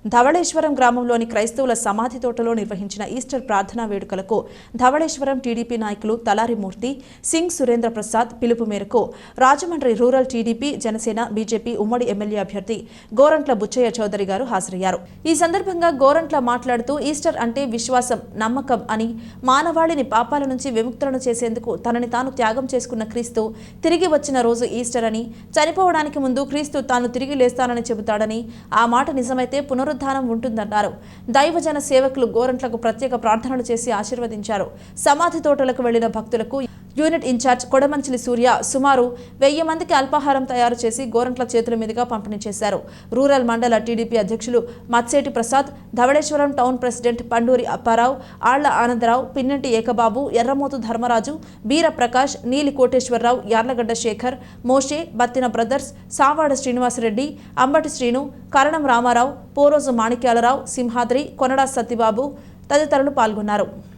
ధవళేశ్వరం గ్రామంలోని క్రైస్తవుల సమాధి తోటలో నిర్వహించిన ఈస్టర్ ప్రార్థనా వేడుకలకు ధవళేశ్వరం టీడీపీ నాయకులు తలారిమూర్తి సింగ్ సురేంద్ర ప్రసాద్ పిలుపు మేరకు Rajahmundry rural TDP Janasena BJP ఉమ్మడి ఎమ్మెల్యే అభ్యర్థి గోరంట్ల బుచ్చయ్య చౌదరి గారు హాజరయ్యారు. ఈ సందర్భంగా గోరంట్ల మాట్లాడుతూ ఈస్టర్ అంటే విశ్వాసం, నమ్మకం అని, మానవాళిని పాపాల నుంచి విముక్తులను చేసేందుకు తనని తాను త్యాగం చేసుకున్న క్రీస్తు తిరిగి వచ్చిన రోజు ఈస్టర్ అని, చనిపోవడానికి ముందు క్రీస్తు తాను తిరిగి లేస్తానని చెబుతాడని, ఆ మాట నిజమైతే పునరుద్ధానం ఉంటుందన్నారు. దైవజన సేవకులు గోరంట్లకు ప్రత్యేక ప్రార్థనలు చేసి ఆశీర్వదించారు. సమాధి తోటలకు వెళ్లిన భక్తులకు యూనిట్ ఇన్ఛార్జ్ కొడమంచిలి సూర్య సుమారు 1000 మందికి అల్పాహారం తయారు చేసి గోరంట్ల చేతుల మీదుగా పంపిణీ చేశారు. రూరల్ మండల టీడీపీ అధ్యక్షులు మత్సేటి ప్రసాద్, ధవళేశ్వరం టౌన్ ప్రెసిడెంట్ పండూరి అప్పారావు, ఆళ్ల ఆనందరావు, పిన్నెంటి ఏకబాబు, ఎర్రమోతు ధర్మరాజు, బీర ప్రకాష్, నీలి కోటేశ్వరరావు, యార్లగడ్డ శేఖర్, మోషే, బత్తిన బ్రదర్స్, సావాడ శ్రీనివాసరెడ్డి, అంబటి శ్రీను, కరణం రామారావు, పోరోజు మాణిక్యాలరావు, సింహాద్రి, కొనడా సత్యబాబు తదితరులు పాల్గొన్నారు.